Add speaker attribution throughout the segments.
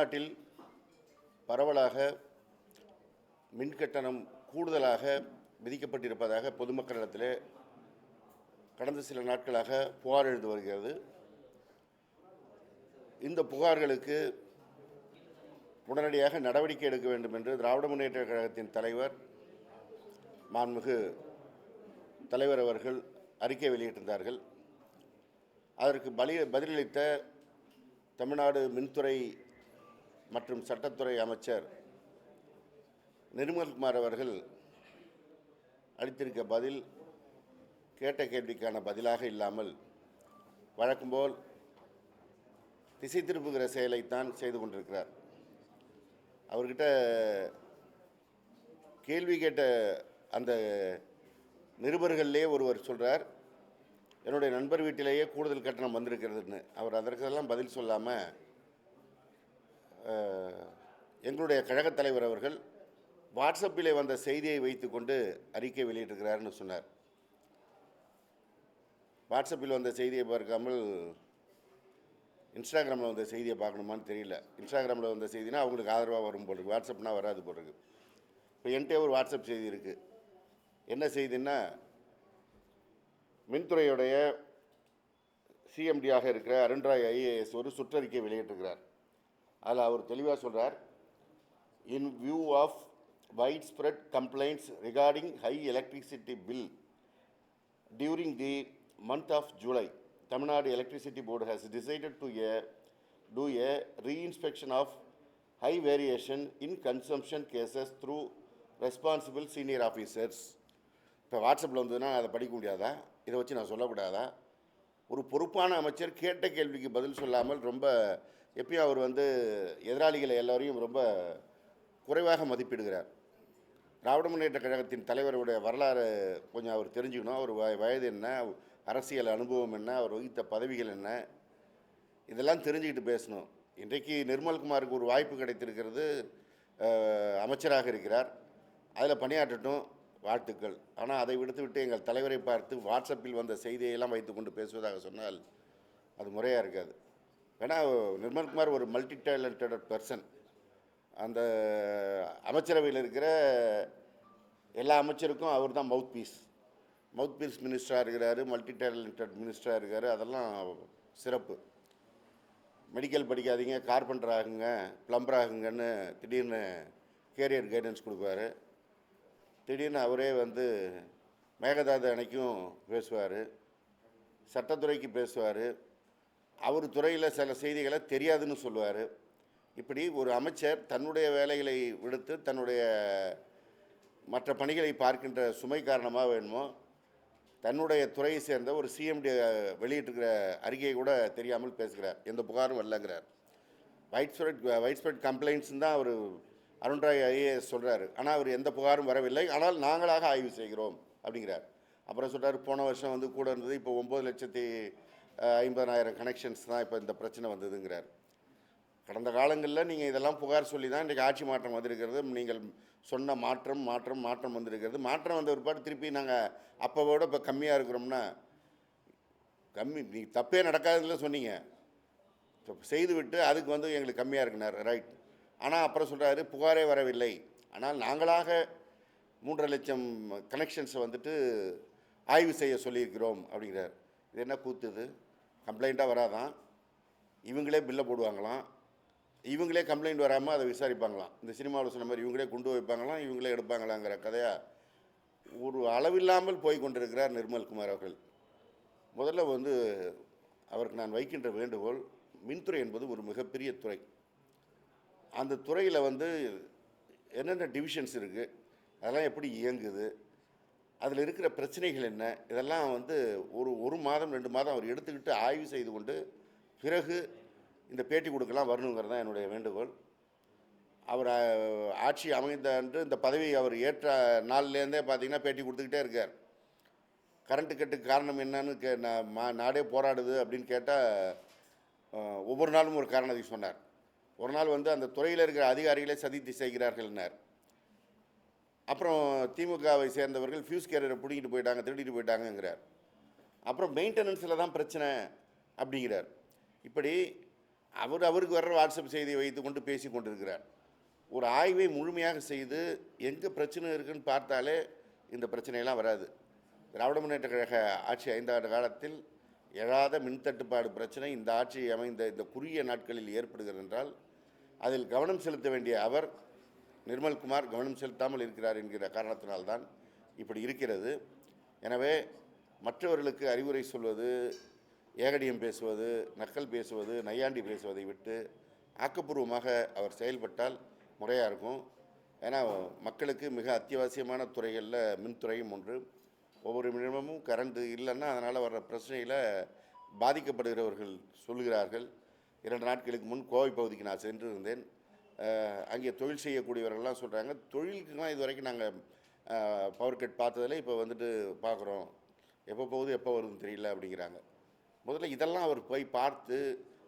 Speaker 1: தமிழ்நாட்டில் பரவலாக மின்கட்டணம் கூடுதலாக விதிக்கப்பட்டிருப்பதாக பொதுமக்களிடத்திலே கடந்த சில நாட்களாக புகார் எழுந்து வருகிறது. இந்த புகார்களுக்கு உடனடியாக நடவடிக்கை எடுக்க வேண்டும் என்று திராவிட முன்னேற்றக் கழகத்தின் தலைவர் மாண்புமிகு தலைவர் அவர்கள் அறிக்கை வெளியிட்டிருந்தார்கள். அதற்கு பதிலளித்த தமிழ்நாடு மின்துறை மற்றும் சட்டத்துறை அமைச்சர் நிர்மல்குமார் அவர்கள் அளித்திருக்க பதில் கேட்ட கேள்விக்கான பதிலாக இல்லாமல் வழக்கம்போல் திசை திருப்புகிற செயலைத்தான் செய்து கொண்டிருக்கிறார். அவர்கிட்ட கேள்வி கேட்ட அந்த நிருபர்களே ஒருவர் சொல்கிறார், என்னுடைய நண்பர் வீட்டிலேயே கூடுதல் கட்டணம் வந்திருக்கிறதுன்னு. அவர் அதற்கெல்லாம் பதில் சொல்லாமல் எங்களுடைய கழகத் தலைவர் அவர்கள் வாட்ஸ்அப்பிலே வந்த செய்தியை வைத்துக்கொண்டு அறிக்கை வெளியிட்டிருக்கிறார்னு சொன்னார். வாட்ஸ்அப்பில் வந்த செய்தியை பார்க்காமல் இன்ஸ்டாகிராமில் வந்த செய்தியை பார்க்கணுமான்னு தெரியல. இன்ஸ்டாகிராமில் வந்த செய்தினா அவங்களுக்கு ஆதரவாக வரும் போல் இருக்குது, வாட்ஸ்அப்னா வராது போல் இருக்குது. இப்போ என்கிட்ட ஒரு வாட்ஸ்அப் செய்தி இருக்குது. என்ன செய்தின்னா, மின்துறையுடைய சிஎம்டியாக இருக்கிற அருண்ராய் ஐஏஎஸ் ஒரு சுற்றறிக்கை வெளியிட்டிருக்கிறார். அதில் அவர் தெளிவாக சொல்கிறார், in view of wide spread complaints regarding high electricity bill during the month of July, Tamil Nadu Electricity Board has decided to do a re-inspection of high variation in consumption cases through responsible senior officers. இப்போ வாட்ஸ்அப்பில் வந்ததுன்னா அதை படிக்க முடியாதா? இதை வச்சு நான் சொல்லக்கூடாதா? ஒரு பொறுப்பான அமைச்சர் கேட்ட கேள்விக்கு பதில் சொல்லாமல் ரொம்ப எப்பயும் அவர் எதிராளிகளை எல்லோரையும் ரொம்ப குறைவாக மதிப்பிடுகிறார். திராவிட முன்னேற்ற கழகத்தின் தலைவருடைய வரலாறு கொஞ்சம் அவர் தெரிஞ்சுக்கணும். அவர் வயது என்ன, அரசியல் அனுபவம் என்ன, அவர் வகித்த பதவிகள் என்ன, இதெல்லாம் தெரிஞ்சுக்கிட்டு பேசணும். இன்றைக்கு நிர்மல்குமாருக்கு ஒரு வாய்ப்பு கிடைத்திருக்கிறது, அமைச்சராக இருக்கிறார், அதில் பணியாற்றட்டும், வாழ்த்துக்கள். ஆனால் அதை விடுத்துவிட்டு எங்கள் தலைவரை பார்த்து வாட்ஸ்அப்பில் வந்த செய்தியெல்லாம் வைத்துக்கொண்டு பேசுவதாக சொன்னால் அது முறையாக இருக்காது. ஏன்னா நிர்மல்குமார் ஒரு மல்டி டேலண்டட் பர்சன். அந்த அமைச்சரவையில் இருக்கிற எல்லா அமைச்சருக்கும் அவர் தான் மவுத் பீஸ் மினிஸ்டராக இருக்கிறாரு, மல்டி டேலண்டட் மினிஸ்டராக இருக்கார். அதெல்லாம் சிறப்பு. மெடிக்கல் படிக்காதீங்க, கார்பெண்டர் ஆகுங்க, பிளம்பர் ஆகுங்கன்னு திடீர்னு கேரியர் கைடன்ஸ் கொடுப்பார். திடீர்னு அவரே மேகதாது அணைக்கும் பேசுவார், சட்டத்துறைக்கு பேசுவார், அவர் துறையில் சில செய்திகளை தெரியாதுன்னு சொல்லுவார். இப்படி ஒரு அமைச்சர் தன்னுடைய வேலைகளை விடுத்து தன்னுடைய மற்ற பணிகளை பார்க்கின்ற சுமை காரணமாக வேணுமோ தன்னுடைய துறையை சேர்ந்த ஒரு சிஎம்டி வெளியிட்டிருக்கிற அறிக்கையை கூட தெரியாமல் பேசுகிறார். எந்த புகாரும் வரலங்கிறார். வைட் ஸ்ப்ரெட் கம்ப்ளைண்ட்ஸ் தான் அவர் அருண்ராய் ஐஏஎஸ் சொல்கிறாரு. ஆனால் அவர் எந்த புகாரும் வரவில்லை, ஆனால் நாங்களாக ஆய்வு செய்கிறோம் அப்படிங்கிறார். அப்புறம் சொல்கிறார், போன வருஷம் கூட இருந்தது, இப்போ 9,50,000 கனெக்ஷன்ஸ் தான் இப்போ இந்த பிரச்சனை வந்ததுங்கிறார். கடந்த காலங்களில் நீங்கள் இதெல்லாம் புகார் சொல்லி தான் இன்றைக்கு ஆட்சி மாற்றம் வந்திருக்கிறது. நீங்கள் சொன்ன மாற்றம் வந்திருக்கிறது. மாற்றம் வந்த ஒரு பாட்டு திருப்பி நாங்கள் அப்போவோட இப்போ கம்மியாக இருக்கிறோம்னா நீ தப்பே நடக்காதுன்னு சொன்னீங்க, செய்துவிட்டு அதுக்கு எங்களுக்கு கம்மியாக இருக்குனார், ரைட். ஆனால் அப்புறம் சொல்கிறாரு, புகாரே வரவில்லை, ஆனால் நாங்களாக 3.5 லட்சம் கனெக்ஷன்ஸை ஆய்வு செய்ய சொல்லியிருக்கிறோம் அப்படிங்கிறார். இது என்ன கூத்துது? கம்ப்ளைண்ட்டாக வராதான், இவங்களே பில்லை போடுவாங்களாம், இவங்களே கம்ப்ளைண்ட் வராமல் அதை விசாரிப்பாங்களாம். இந்த சினிமாவில் சொன்ன மாதிரி இவங்களே கொண்டு வைப்பாங்களாம், இவங்களே எடுப்பாங்களாங்கிற கதையாக ஒரு அளவில்லாமல் போய் கொண்டிருக்கிறார் நிர்மல்குமார் அவர்கள். முதல்ல அவருக்கு நான் வைக்கின்ற வேண்டுகோள், மின்துறை என்பது ஒரு மிகப்பெரிய துறை. அந்த துறையில் என்னென்ன டிவிஷன்ஸ் இருக்குது, அதெல்லாம் எப்படி இயங்குது, அதில் இருக்கிற பிரச்சனைகள் என்ன, இதெல்லாம் ஒரு மாதம் 2 மாதம் அவர் எடுத்துக்கிட்டு ஆய்வு செய்து கொண்டு பிறகு இந்த பேட்டி கொடுக்கலாம் வரணுங்கிறது தான் என்னுடைய வேண்டுகோள். அவர் ஆட்சி அமைந்த அன்று இந்த பதவி அவர் ஏற்ற நாள்லேருந்தே பார்த்திங்கன்னா பேட்டி கொடுத்துக்கிட்டே இருக்கார். கரண்ட்டு கட்டுக்கு காரணம் என்னன்னு நாடே போராடுது அப்படின்னு கேட்டால் ஒவ்வொரு நாளும் ஒரு காரணத்தை சொன்னார். ஒரு நாள் அந்த துறையில் இருக்கிற அதிகாரிகளே சதித்து செய்கிறார்கள்னார். அப்புறம் திமுகவை சேர்ந்தவர்கள் ஃபியூஸ் கேரியரை பிடிக்கிட்டு போயிட்டாங்க, திருடிட்டு போயிட்டாங்கங்கிறார். அப்புறம் மெயின்டெனன்ஸில் தான் பிரச்சனை அப்படிங்கிறார். இப்படி அவருக்கு வர்ற வாட்ஸ்அப் செய்தியை வைத்து கொண்டு பேசி கொண்டிருக்கிறார். ஒரு ஆய்வை முழுமையாக செய்து எங்கே பிரச்சனை இருக்குன்னு பார்த்தாலே இந்த பிரச்சனையெல்லாம் வராது. திராவிட முன்னேற்ற கழக ஆட்சி 5 ஆண்டு காலத்தில் எழாத மின்தட்டுப்பாடு பிரச்சனை இந்த ஆட்சி அமைந்த இந்த குறுகிய நாட்களில் ஏற்படுகிறது என்றால் அதில் கவனம் செலுத்த வேண்டிய அவர் நிர்மல்குமார் கவனம் செலுத்தாமல் இருக்கிறார் என்கிற காரணத்தினால்தான் இப்படி இருக்கிறது. எனவே மற்றவர்களுக்கு அறிவுரை சொல்வது, ஏகடியம் பேசுவது, நக்கல் பேசுவது, நையாண்டி பேசுவதை விட்டு ஆக்கப்பூர்வமாக அவர் செயல்பட்டால் முறையாக இருக்கும். ஏன்னா மக்களுக்கு மிக அத்தியாவசியமான துறைகளில் மின்துறையும் ஒன்று. ஒவ்வொரு நிமிடமும் கரண்ட் இல்லைன்னா அதனால் வர்ற பிரச்சனையில் பாதிக்கப்படுகிறவர்கள் சொல்கிறார்கள். 2 நாட்களுக்கு முன் கோவை பகுதிக்கு நான் சென்று இருந்தேன். அங்கே தொழில் செய்யக்கூடியவர்கள்லாம் சொல்கிறாங்க, தொழிலுக்குலாம் இது வரைக்கும் நாங்கள் பவர் கட் பார்த்ததில் இப்போ வந்துட்டு பார்க்குறோம், எப்போ போகுது எப்போ வருதுன்னு தெரியல அப்படிங்கிறாங்க. முதல்ல இதெல்லாம் அவர் போய் பார்த்து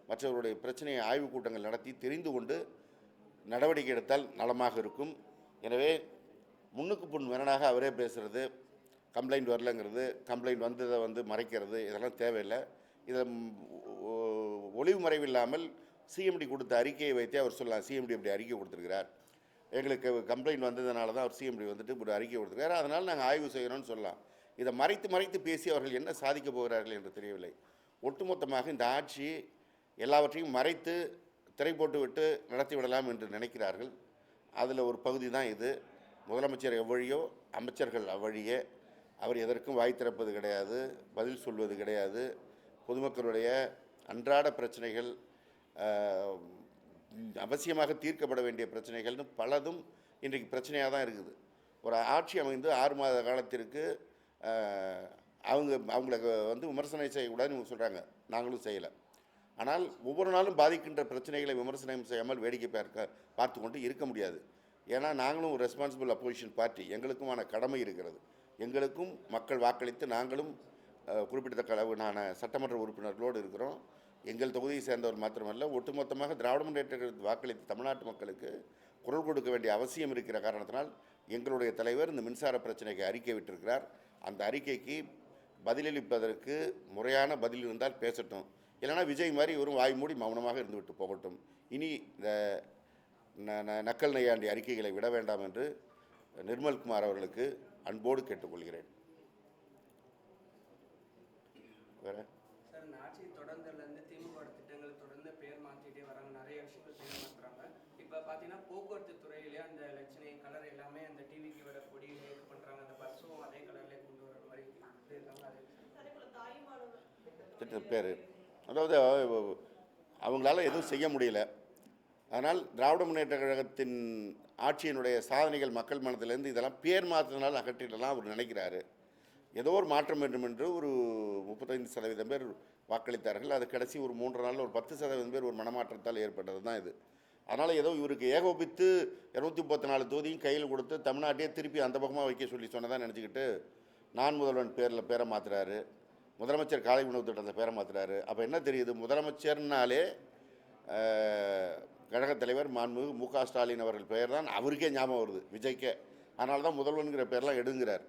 Speaker 1: மற்றவருடைய பிரச்சனையை ஆய்வுக் கூட்டங்கள் நடத்தி தெரிந்து கொண்டு நடவடிக்கை எடுத்தால் நலமாக இருக்கும். எனவே முன்னுக்கு முன் வேணாக அவரே பேசுகிறது, கம்ப்ளைண்ட் வரலைங்கிறது, கம்ப்ளைண்ட் வந்ததை மறைக்கிறது, இதெல்லாம் தேவையில்லை. இதில் ஒளிவு மறைவு இல்லாமல் சிஎம்டி கொடுத்த அறிக்கையை வைத்தே அவர் சொல்லலாம், சிஎம்டி இப்படி அறிக்கை கொடுத்துருக்கிறார், எங்களுக்கு கம்ப்ளைண்ட் வந்ததுனால தான் அவர் சிஎம்டி இப்படி அறிக்கை கொடுத்துருக்காரு, அதனால் நாங்கள் ஆய்வு செய்கிறோன்னு சொல்லலாம். இதை மறைத்து பேசி அவர்கள் என்ன சாதிக்க போகிறார்கள் என்று தெரியவில்லை. ஒட்டுமொத்தமாக இந்த ஆட்சி எல்லாவற்றையும் மறைத்து திரை போட்டு விட்டு நடத்தி விடலாம் என்று நினைக்கிறார்கள். அதில் ஒரு பகுதி தான் இது. முதலமைச்சர் எவ்வழியோ அமைச்சர்கள் அவ்வழியே. அவர் எதற்கும் வாய் திறப்பது கிடையாது, பதில் சொல்வது கிடையாது. பொதுமக்களுடைய அன்றாட பிரச்சனைகள், அவசியமாக தீர்க்கப்பட வேண்டிய பிரச்சனைகள்னு பலதும் இன்றைக்கு பிரச்சனையாக தான் இருக்குது. ஒரு ஆட்சி அமைந்து 6 மாத காலத்திற்கு அவங்கள விமர்சனம் செய்யக்கூடாதுன்னு இவங்க சொல்கிறாங்க, நாங்களும் செய்யலை. ஆனால் ஒவ்வொரு நாளும் பாதிக்கின்ற பிரச்சனைகளை விமர்சனம் செய்யாமல் வேடிக்கை பார்த்து கொண்டு இருக்க முடியாது. ஏன்னா நாங்களும் ஒரு ரெஸ்பான்சிபிள் அப்போசிஷன் பார்ட்டி, எங்களுக்குமான கடமை இருக்கிறது. எங்களுக்கும் மக்கள் வாக்களித்து நாங்களும் குறிப்பிடத்தக்க அளவிலான சட்டமன்ற உறுப்பினர்களோடு இருக்கிறோம். எங்கள் தொகுதியை சேர்ந்தவர் மாத்திரமல்ல, ஒட்டுமொத்தமாக திராவிட முன்னேற்ற வாக்களித்து தமிழ்நாட்டு மக்களுக்கு குரல் கொடுக்க வேண்டிய அவசியம் இருக்கிற காரணத்தினால் எங்களுடைய தலைவர் இந்த மின்சார பிரச்சனைக்கு அறிக்கை விட்டிருக்கிறார். அந்த அறிக்கைக்கு பதிலளிப்பதற்கு முறையான பதில் இருந்தால் பேசட்டும், இல்லைனா விஜய் மாதிரி இவரும் வாய் மூடி மௌனமாக இருந்துவிட்டு போகட்டும். இனி இந்த நக்கல் நையாண்டி அறிக்கைகளை விட வேண்டாம் என்று நிர்மல்குமார் அவர்களுக்கு அன்போடு கேட்டுக்கொள்கிறேன். வேற
Speaker 2: சார், இந்த ஆட்சி தொடர்ந்ததுலேருந்து திமுக திட்டங்கள் தொடர்ந்து பேர் மாற்றிட்டே வராங்க, நிறைய விஷயங்கள் பேர் மாற்றுறாங்க. இப்போ பார்த்தீங்கன்னா போக்குவரத்து துறையிலேயே அந்த லட்சணை கலர் எல்லாமே அந்த டிவிக்கு வர கொடியிலே இது பண்ணுறாங்க, அந்த பஸ்ஸும் அதே கலர்லேயே கொண்டு வர மாதிரி இருக்காங்க.
Speaker 1: திட்ட பேர் அதாவது அவங்களால எதுவும் செய்ய முடியல. அதனால் திராவிட முன்னேற்ற கழகத்தின் ஆட்சியினுடைய சாதனைகள் மக்கள் மனதிலேருந்து இதெல்லாம் பேர் மாற்றினால் அகற்றிடலாம் அவர் நினைக்கிறாரு. ஏதோ ஒரு மாற்றம் வேண்டும் என்று ஒரு 35% பேர் வாக்களித்தார்கள். அது கடைசி ஒரு 3 நாளில் ஒரு 10% பேர் ஒரு மனமாற்றத்தால் ஏற்பட்டது தான் இது. அதனால் ஏதோ இவருக்கு ஏகோபித்து 234 தொகுதியும் கையில் கொடுத்து தமிழ்நாட்டையே திருப்பி அந்த பக்கமாக வைக்க சொல்லி சொன்னதான் நினச்சிக்கிட்டு நான் முதல்வன் பேரை மாற்றுறாரு, முதலமைச்சர் காலை உணவு திட்டத்தில் பேரை மாற்றுறாரு. அப்போ என்ன தெரியுது, முதலமைச்சர்னாலே கழகத் தலைவர் மாண்புமிகு மு.க. ஸ்டாலின் அவர்கள் பெயர் தான் அவருக்கே ஞாபகம் வருது, விஜய்க்கே. அதனால தான் முதல்வன்கிற பேர்லாம் எடுங்கிறார்.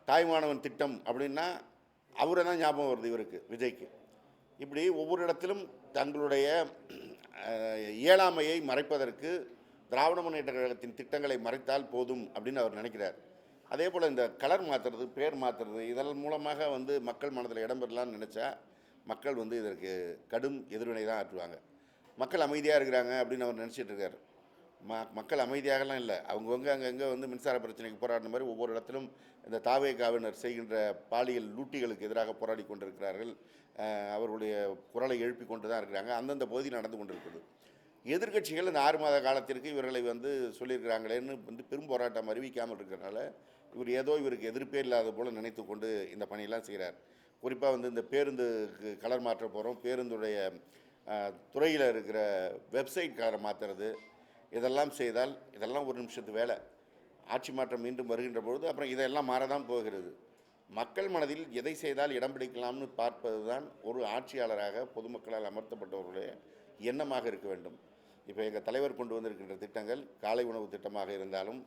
Speaker 1: தாய்மானவன் திட்டம் அப்படின்னா அவரை தான் ஞாபகம் வருது இவருக்கு, விஜய்க்கு. இப்படி ஒவ்வொரு இடத்திலும் தங்களுடைய இயலாமையை மறைப்பதற்கு திராவிட முன்னேற்ற கழகத்தின் திட்டங்களை மறைத்தால் போதும் அப்படின்னு அவர் நினைக்கிறார். அதே போல் இந்த கலர் மாற்றுறது, பேர் மாற்றுறது, இதன் மூலமாக மக்கள் மனதில் இடம் பெறலான்னு நினச்சா மக்கள் இதற்கு கடும் எதிர்வினை தான் ஆற்றுவாங்க. மக்கள் அமைதியாக இருக்கிறாங்க அப்படின்னு அவர் நினச்சிட்டு இருக்கார். மக்கள் அமைதியாகலாம் இல்லை, அவங்கவுங்க அங்கங்கே மின்சார பிரச்சனைக்கு போராடின மாதிரி ஒவ்வொரு இடத்திலும் இந்த தாவேகாவினர் செய்கின்ற பாலியல் லூட்டிகளுக்கு எதிராக போராடி கொண்டிருக்கிறார்கள். அவர்களுடைய குரலை எழுப்பி கொண்டு தான் இருக்கிறாங்க. அந்தந்த பகுதி நடந்து கொண்டிருக்குது. எதிர்க்கட்சிகள் இந்த 6 மாத காலத்திற்கு இவர்களை சொல்லியிருக்கிறாங்களேன்னு பெரும் போராட்டம் அறிவிக்காமல் இருக்கிறனால இவர் ஏதோ இவருக்கு எதிர்ப்பே இல்லாத போல் நினைத்து கொண்டு இந்த பணியெல்லாம் செய்கிறார். குறிப்பாக இந்த பேருந்துக்கு கலர் மாற்ற போகிறோம், பேருந்துடைய துறையில் இருக்கிற வெப்சைட் கலரை மாற்றுறது, இதெல்லாம் செய்தால் இதெல்லாம் ஒரு நிமிஷத்து வேலை. ஆட்சி மாற்றம் மீண்டும் வருகின்ற பொழுது அப்புறம் இதெல்லாம் மாறதான் போகிறது. மக்கள் மனதில் எதை செய்தால் இடம் பிடிக்கலாம்னு பார்ப்பது தான் ஒரு ஆட்சியாளராக பொதுமக்களால் அமர்த்தப்பட்டவர்களுடைய எண்ணமாக இருக்க வேண்டும். இப்போ எங்கள் தலைவர் கொண்டு வந்திருக்கின்ற திட்டங்கள் காலை உணவு திட்டமாக இருந்தாலும்,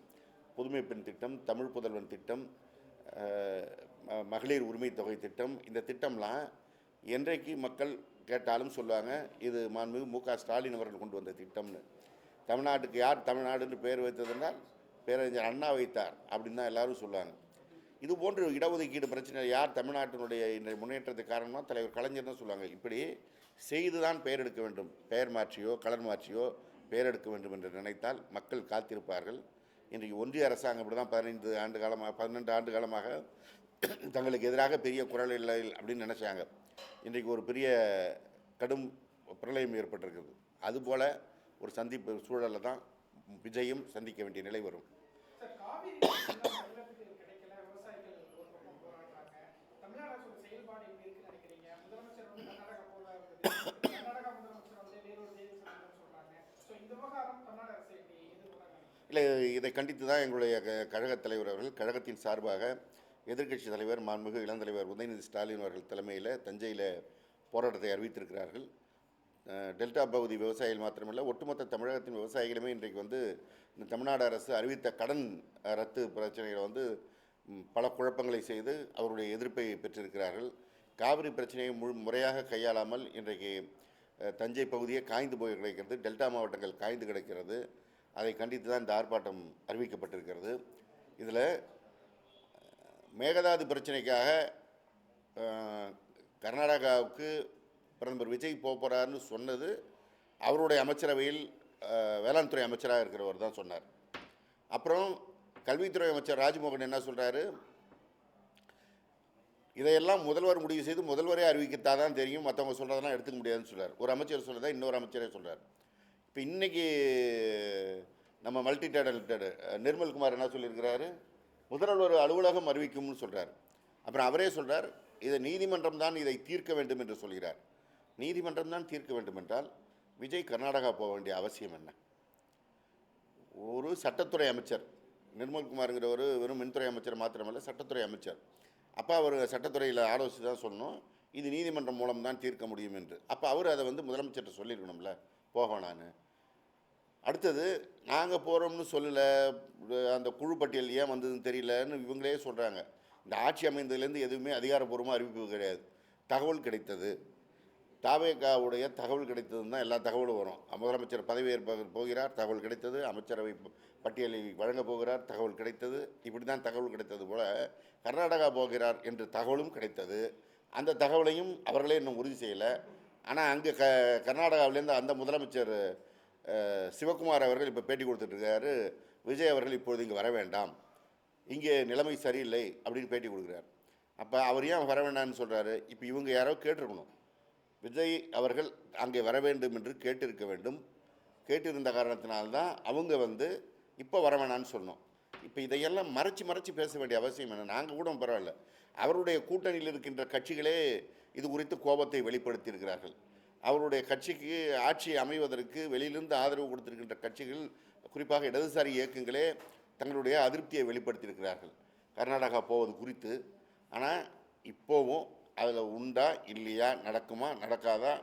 Speaker 1: புதுமை பெண் திட்டம், தமிழ் புதல்வன் திட்டம், மகளிர் உரிமை தொகை திட்டம், இந்த திட்டம்லாம் என்றைக்கு மக்கள் கேட்டாலும் சொல்லுவாங்க இது மாண்புமிகு மு.க. ஸ்டாலின் அவர்கள் கொண்டு வந்த திட்டம்னு. தமிழ்நாட்டுக்கு யார் தமிழ்நாடுன்னு பேர் வைத்ததென்றால் பேரறிஞர் அண்ணா வைத்தார் அப்படின்னு தான் எல்லாரும் சொல்லுவாங்க. இது போன்று இடஒதுக்கீடு பிரச்சனை யார் தமிழ்நாட்டினுடைய இன்றைய முன்னேற்றத்துக்கு காரணமாக தலைவர் கலைஞர் தான் சொல்லுவாங்க. இப்படி செய்து தான் பெயர் எடுக்க வேண்டும், பெயர் மாற்றியோ கலர் மாற்றியோ பெயர் எடுக்க வேண்டும் என்று நினைத்தால் மக்கள் காத்திருப்பார்கள். இன்றைக்கு ஒன்றிய அரசாங்கம் இப்படி தான் 12 ஆண்டு காலமாக தங்களுக்கு எதிராக பெரிய குரல் இல்லை அப்படின்னு நினச்சாங்க. இன்றைக்கு ஒரு பெரிய கடும் பிரளயம் ஏற்பட்டிருக்கிறது. அதுபோல் ஒரு சந்திப்பு சூழலில் தான் விஜயும் சந்திக்க வேண்டிய நிலை வரும். இல்லை, இதை கண்டித்து தான் எங்களுடைய கழகத் தலைவர் அவர்கள் கழகத்தின் சார்பாக எதிர்க்கட்சி தலைவர் மாண்புமிகு இளந்தலைவர் உதயநிதி ஸ்டாலின் அவர்கள் தலைமையில் தஞ்சையில் போராட்டத்தை அறிவித்திருக்கிறார்கள். டெல்டா பகுதி விவசாயிகள் மாத்திரமல்ல, ஒட்டுமொத்த தமிழகத்தின் விவசாயிகளுமே இன்றைக்கு வந்து இந்த தமிழ்நாடு அரசு அறிவித்த கடன் ரத்து பிரச்சனையில் பல குழப்பங்களை செய்து அவருடைய எதிர்ப்பை பெற்றிருக்கிறார்கள். காவிரி பிரச்சனையை முறையாக கையாளாமல் இன்றைக்கு தஞ்சை பகுதியே காய்ந்து போய் கிடைக்கிறது, டெல்டா மாவட்டங்கள் காய்ந்து கிடக்கிறது. அதை கண்டித்து தான் இந்த ஆர்ப்பாட்டம் அறிவிக்கப்பட்டிருக்கிறது. இதில் மேகதாது பிரச்சனைக்காக கர்நாடகாவுக்கு பிரதமர் விஜய் போகிறாருன்னு சொன்னது அவருடைய அமைச்சரவையில் வேளாண் துறை அமைச்சராக இருக்கிறவர் தான் சொன்னார். அப்புறம் கல்வித்துறை அமைச்சர் ராஜ்மோகன் என்ன சொல்கிறாரு, இதையெல்லாம் முதல்வர் முடிவு செய்து முதல்வரே அறிவிக்கத்தான் தான் தெரியும், மற்றவங்க சொல்கிறதெல்லாம் எடுத்துக்க முடியாதுன்னு சொல்கிறார். ஒரு அமைச்சர் சொல்கிறதா இன்னொரு அமைச்சரே சொல்கிறார். இப்போ இன்றைக்கி நம்ம மல்டி டேலண்டட் நிர்மல்குமார் என்ன சொல்லியிருக்கிறாரு, முதல்வர் அலுவலகம் அறிவிக்கும்னு சொல்கிறார். அப்புறம் அவரே சொல்கிறார் இதை நீதிமன்றம் தான் இதை தீர்க்க வேண்டும் என்று சொல்கிறார். நீதிமன்றம் தான் தீர்க்க வேண்டும் என்றால் விஜய் கர்நாடகா போக வேண்டிய அவசியம் என்ன? ஒரு சட்டத்துறை அமைச்சர் நிர்மல்குமாருங்கிறவர் வெறும் மின்துறை அமைச்சர் மாத்திரமல்ல, சட்டத்துறை அமைச்சர். அப்போ அவர் சட்டத்துறையில் ஆலோசித்து தான் சொன்னோம் இது நீதிமன்றம் மூலம் தான் தீர்க்க முடியும் என்று. அப்போ அவர் அதை முதலமைச்சர்கிட்ட சொல்லியிருக்கணும்ல, போக நான். அடுத்தது நாங்கள் போகிறோம்னு சொல்லலை, அந்த குழு பட்டியல் ஏன் வந்ததுன்னு தெரியலன்னு இவங்களே சொல்கிறாங்க. இந்த ஆட்சி அமைந்ததுலேருந்து எதுவுமே அதிகாரப்பூர்வமாக அறிவிப்பு கிடையாது. தகவல் கிடைத்தது, தாவேகாவுடைய தகவல் கிடைத்ததுன்னு தான் எல்லா தகவலும் வரும். முதலமைச்சர் பதவியேற்ப போகிறார், தகவல் கிடைத்தது. அமைச்சரவை பட்டியலை வழங்கப் போகிறார், தகவல் கிடைத்தது. இப்படி தான் தகவல் கிடைத்தது போல் கர்நாடகா போகிறார் என்று தகவலும் கிடைத்தது. அந்த தகவலையும் அவர்களே இன்னும் உறுதி செய்யலை. ஆனால் அங்கே கர்நாடகாவிலேருந்து அந்த முதலமைச்சர் சிவகுமார் அவர்கள் இப்போ பேட்டி கொடுத்துட்ருக்காரு, விஜய் அவர்கள் இப்பொழுது இங்கே வர வேண்டாம், இங்கே நிலைமை சரியில்லை அப்படின்னு பேட்டி கொடுக்குறார். அப்போ அவர் ஏன் வர வேண்டாம்னு சொல்கிறாரு? இப்போ இவங்க யாரோ கேட்டிருக்கணும், விஜய் அவர்கள் அங்கே வர வேண்டும் என்று கேட்டிருக்க வேண்டும். கேட்டிருந்த காரணத்தினால்தான் அவங்க இப்போ வர வேணான்னு சொன்னோம். இப்போ இதையெல்லாம் மறைச்சி பேச வேண்டிய அவசியம் என்ன? நாங்கள் கூட பரவாயில்ல, அவருடைய கூட்டணியில் இருக்கின்ற கட்சிகளே இது குறித்து கோபத்தை வெளிப்படுத்தியிருக்கிறார்கள். அவருடைய கட்சிக்கு ஆட்சி அமைவதற்கு வெளியிலிருந்து ஆதரவு கொடுத்திருக்கின்ற கட்சிகள், குறிப்பாக இடதுசாரி இயக்கங்களே தங்களுடைய அதிருப்தியை வெளிப்படுத்தியிருக்கிறார்கள் கர்நாடகா போவது குறித்து. ஆனால் இப்போவும் அதில் உண்டா இல்லையா, நடக்குமா நடக்காதா,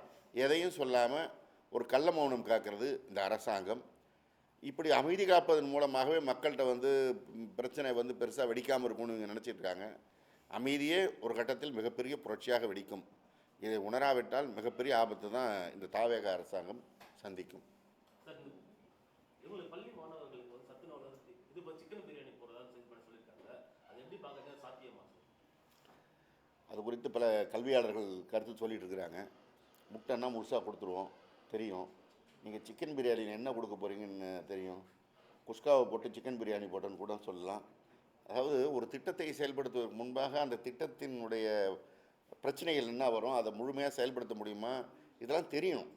Speaker 1: எதையும் சொல்லாமல் ஒரு கள்ள மௌனம் காக்கிறது இந்த அரசாங்கம். இப்படி அமைதி காப்பதன் மூலமாகவே மக்கள்கிட்ட பிரச்சனை பெருசாக வெடிக்காமல் இருக்கும்னு இவங்க நினச்சிட்ருக்காங்க. அமைதியே ஒரு கட்டத்தில் மிகப்பெரிய புரட்சியாக வெடிக்கும். இதை உணராவிட்டால் மிகப்பெரிய ஆபத்து தான் இந்த தாவேக அரசாங்கம் சந்திக்கும்.
Speaker 3: பள்ளி மாணவர்களுக்கு சத்துணவு வளர்ச்சி இது சிக்கன் பிரியாணி போறதா சொல்லியிருக்காங்க, அது எப்படி பார்க்கறது சாத்தியமா?
Speaker 1: அது குறித்து பல கல்வியாளர்கள் கருத்து சொல்லிட்டு இருக்கிறாங்க. முட்டைன்னா முழுசாக கொடுத்துருவோம் தெரியும், நீங்கள் சிக்கன் பிரியாணி என்ன கொடுக்க போகிறீங்கன்னு தெரியும், குஸ்காவை போட்டு சிக்கன் பிரியாணி போட்டோன்னு கூட சொல்லலாம். அதாவது ஒரு திட்டத்தை செயல்படுத்துவதற்கு முன்பாக அந்த திட்டத்தினுடைய பிரச்சனைகள் என்ன வரும், அதை முழுமையாக செயல்படுத்த முடியுமா, இதெல்லாம் தெரியணும்.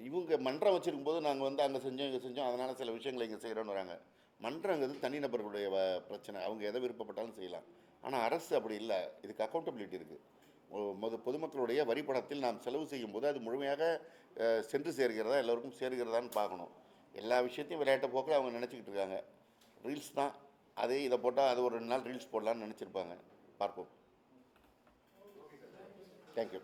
Speaker 1: இவங்க மன்றம் வச்சுருக்கும் போது நாங்கள் அங்கே செஞ்சோம் இங்கே செஞ்சோம், அதனால் சில விஷயங்களை இங்கே செய்கிறோன்னு வராங்க. மன்றங்கிறது தனிநபர்களுடைய பிரச்சனை, அவங்க எதை விருப்பப்பட்டாலும் செய்யலாம். ஆனால் அரசு அப்படி இல்லை, இதுக்கு அக்கௌண்டபிலிட்டி இருக்குது. பொதுமக்களுடைய வரிப்பணத்தில் நாம் செலவு செய்யும் போது அது முழுமையாக சென்று சேர்கிறதா, எல்லோருக்கும் சேர்கிறதான்னு பார்க்கணும். எல்லா விஷயத்தையும் விளையாட்ட போக்கில் அவங்க நினச்சிக்கிட்டு இருக்காங்க. ரீல்ஸ் தான், அதே இதை போட்டால் அது ஒரு 2 நாள் ரீல்ஸ் போடலான்னு நினச்சிருப்பாங்க. பார்ப்போம். தேங்க்யூ.